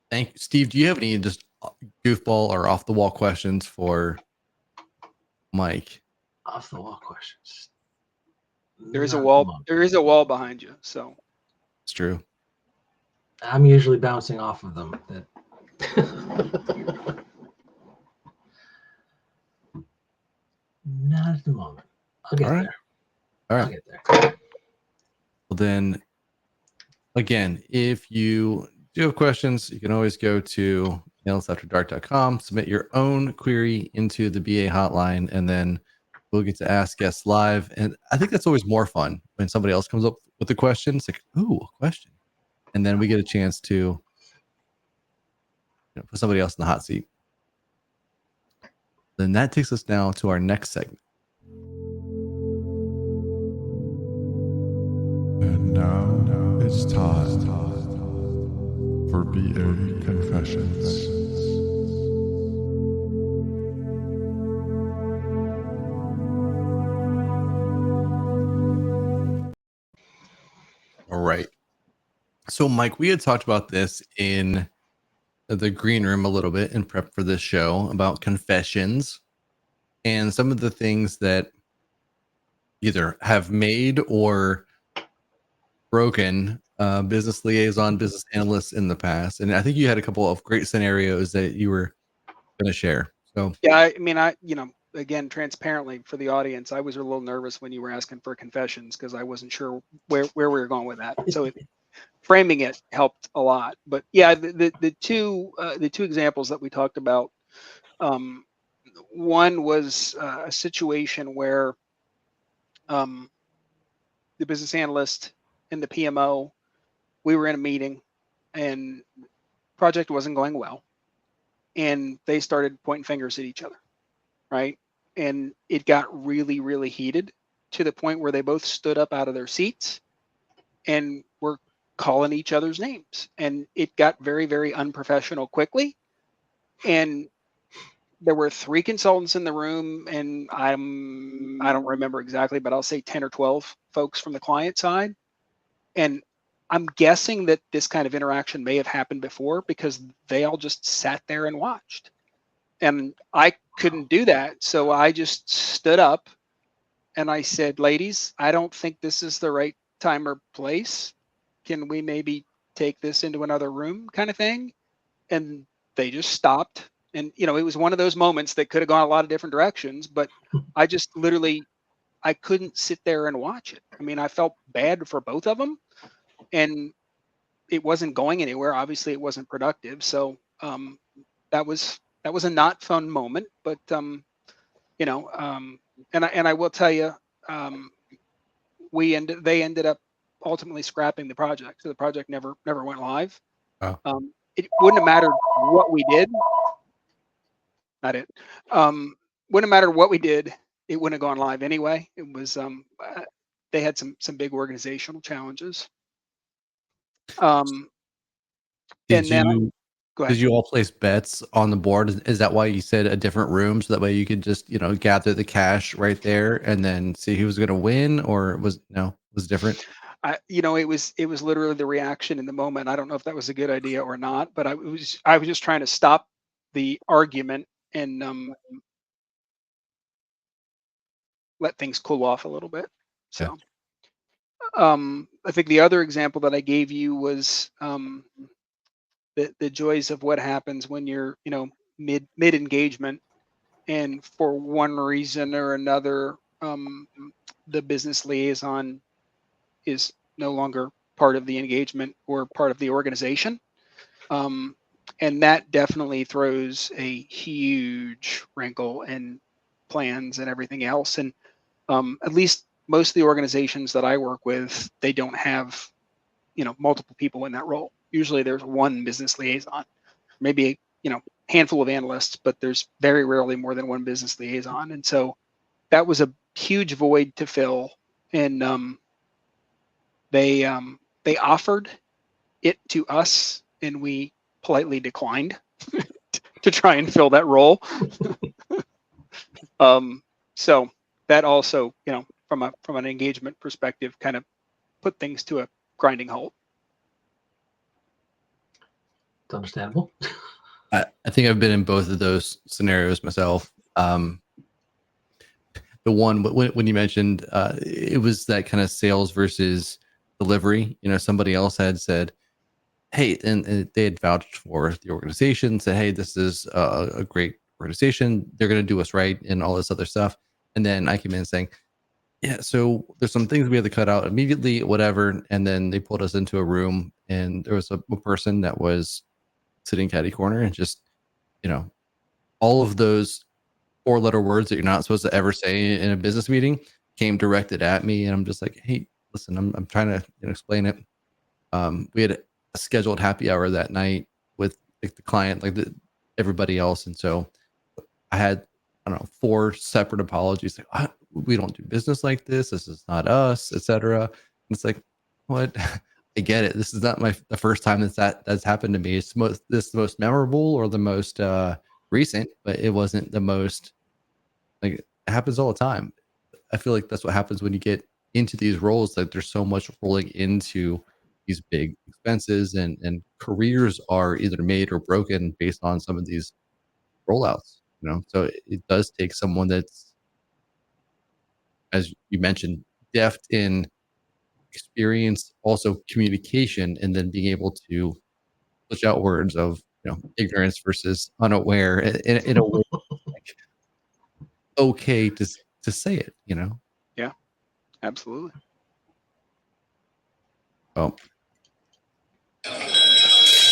thank you, Steve. Do you have any just goofball or off the wall questions for Mike? Off the wall questions. There is a wall. There is a wall behind you. So it's true. I'm usually bouncing off of them. Not at the moment. I'll get there. All right. I'll get there. Well, then, again, if you do have questions, you can always go to analystsafterdark.com, submit your own query into the BA hotline, and then we'll get to ask guests live. And I think that's always more fun when somebody else comes up with a question. It's like, ooh, a question. And then we get a chance to put somebody else in the hot seat. Then that takes us now to our next segment. And now it's time for BA Confessions. All right. So, Mike, we had talked about this in the green room a little bit in prep for this show about confessions and some of the things that either have made or broken business liaison, business analysts in the past. And I think you had a couple of great scenarios that you were going to share. So yeah, I mean, again, transparently for the audience, I was a little nervous when you were asking for confessions because I wasn't sure where we were going with that. So framing it helped a lot. But yeah, the two examples that we talked about, one was a situation where the business analyst and the PMO, we were in a meeting and project wasn't going well. And they started pointing fingers at each other, right? And it got really, really heated to the point where they both stood up out of their seats and were calling each other's names. And it got very, very unprofessional quickly. And there were 3 consultants in the room, and I don't remember exactly, but I'll say 10 or 12 folks from the client side. And I'm guessing that this kind of interaction may have happened before because they all just sat there and watched. And I couldn't do that. So I just stood up and I said, ladies, I don't think this is the right time or place. Can we maybe take this into another room kind of thing? And they just stopped. And, it was one of those moments that could have gone a lot of different directions, but I just literally I couldn't sit there and watch it. I mean, I felt bad for both of them, and it wasn't going anywhere. Obviously, it wasn't productive. So that was a not fun moment. But you know, and I will tell you, they ended up ultimately scrapping the project. So the project never went live. Oh. It wouldn't have mattered what we did. Not it. Wouldn't have mattered what we did. It wouldn't have gone live anyway. It was they had some big organizational challenges. Did And then you go ahead. did you all place bets on the board? Is that why you said a different room, so that way you could just, you know, gather the cash right there and then see who was going to win, or was different? It was literally the reaction in the moment. I don't know if that was a good idea or not, but I was just trying to stop the argument and let things cool off a little bit. So I think the other example that I gave you was the joys of what happens when you're, mid engagement, and for one reason or another, the business liaison is no longer part of the engagement or part of the organization. And that definitely throws a huge wrinkle in plans and everything else. And at least most of the organizations that I work with, they don't have, multiple people in that role. Usually there's one business liaison, maybe a handful of analysts, but there's very rarely more than one business liaison. And so that was a huge void to fill. And they offered it to us, and we politely declined to try and fill that role. So that also, from an engagement perspective, kind of put things to a grinding halt. It's understandable. I think I've been in both of those scenarios myself. The one when you mentioned it was that kind of sales versus delivery. Somebody else had said, hey, and they had vouched for the organization, said, hey, this is a great organization. They're going to do us right and all this other stuff. And then I came in saying, yeah, so there's some things we had to cut out immediately, whatever. And then they pulled us into a room, and there was a person that was sitting catty corner, and just, all of those 4-letter words that you're not supposed to ever say in a business meeting came directed at me. And I'm just like, hey, listen, I'm trying to explain it. We had a scheduled happy hour that night with the client, everybody else. And so I had, I don't know, 4 separate apologies. Like, we don't do business like this. This is not us, etc. And it's like, what? I get it. This is not the first time that's happened to me. It's the most memorable or the most recent, but it wasn't the most, like, it happens all the time. I feel like that's what happens when you get into these roles. Like, there's so much rolling into these big expenses, and careers are either made or broken based on some of these rollouts. So it does take someone that's, as you mentioned, deft in experience, also communication, and then being able to switch out words of ignorance versus unaware in a way like, okay to say it. Yeah, absolutely. Oh,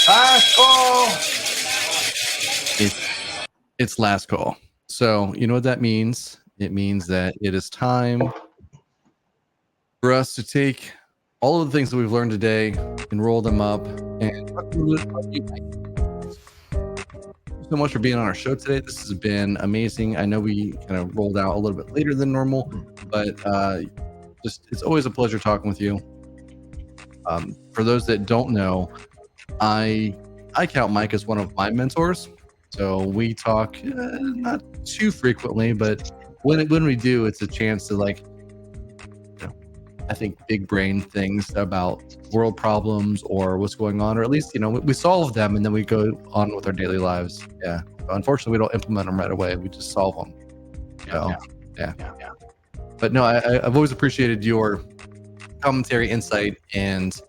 Last call. it's last call. So you know what that means? It means that it is time for us to take all of the things that we've learned today and roll them up and talk a little bit about you, Mike. Thank you so much for being on our show today. This has been amazing. I know we kind of rolled out a little bit later than normal, but it's always a pleasure talking with you. For those that don't know, I count Mike as one of my mentors. So we talk not too frequently, but when we do, it's a chance to, like, I think, big brain things about world problems or what's going on, or at least, we solve them and then we go on with our daily lives. Yeah. Unfortunately, we don't implement them right away. We just solve them. So, yeah. But no, I've always appreciated your commentary, insight, and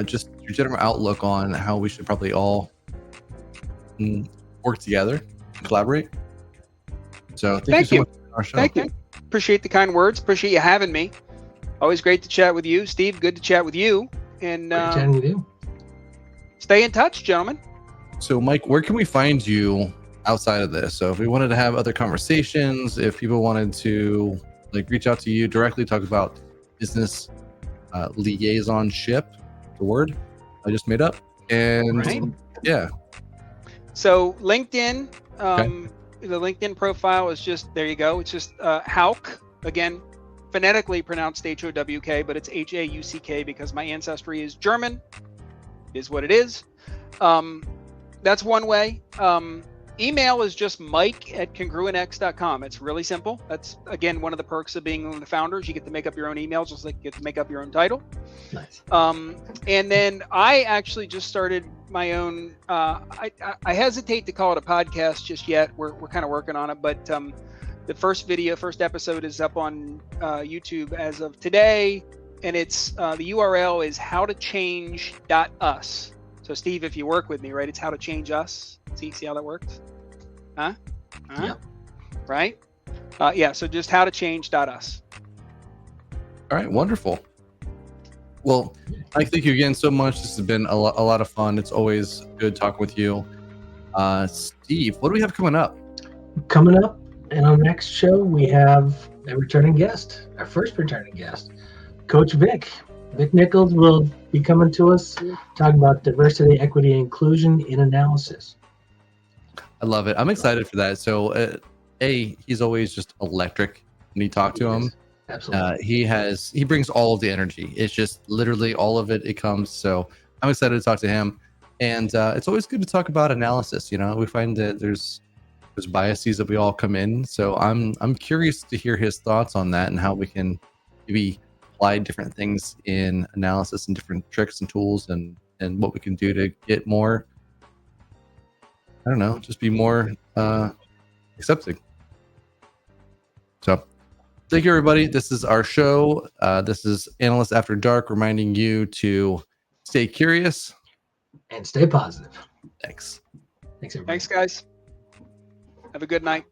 just your general outlook on how we should probably all work together, collaborate. So thank you so much for our show. Thank you. Appreciate the kind words. Appreciate you having me. Always great to chat with you, Steve. Good to chat with you. And Great chatting with you. stay in touch, gentlemen. So, Mike, where can we find you outside of this? So, if we wanted to have other conversations, if people wanted to like reach out to you directly, talk about business liaisonship, the word I just made up, and Right. yeah, So LinkedIn, Okay. the LinkedIn profile is just, there you go. It's just Hauck, again, phonetically pronounced H-O-W-K, but it's H-A-U-C-K because my ancestry is German, is what it is. That's one way. Email is just mike@congruentx.com. It's really simple. That's, again, one of the perks of being one of the founders. You get to make up your own email, just like you get to make up your own title. Nice. And then I actually just started my own, I hesitate to call it a podcast just yet. We're kind of working on it, but the first episode is up on YouTube as of today. And it's, the URL is howtochange.us. So Steve, if you work with me, right, it's how to change us. See how that works? Huh? Yeah. Right? Yeah, so just howtochange.us. all right, wonderful. Well, Mike, thank you again so much. This has been a lot of fun. It's always good talking with you. Steve, what do we have coming up? Coming up in our next show, we have a returning guest, our first returning guest, Coach Vic. Vic Nichols will be coming to us talking about diversity, equity, and inclusion in analysis. I love it. I'm excited for that. So, he's always just electric when you talk to him. Absolutely. He brings all of the energy. It's just literally all of it. It comes. So I'm excited to talk to him, and it's always good to talk about analysis. You know, we find that there's biases that we all come in. So I'm curious to hear his thoughts on that and how we can maybe apply different things in analysis and different tricks and tools and what we can do to get more. I don't know, just be more accepting. So thank you, everybody. This is our show. This is Analysts After Dark, reminding you to stay curious And stay positive. Thanks. Thanks, everybody. Thanks, guys. Have a good night.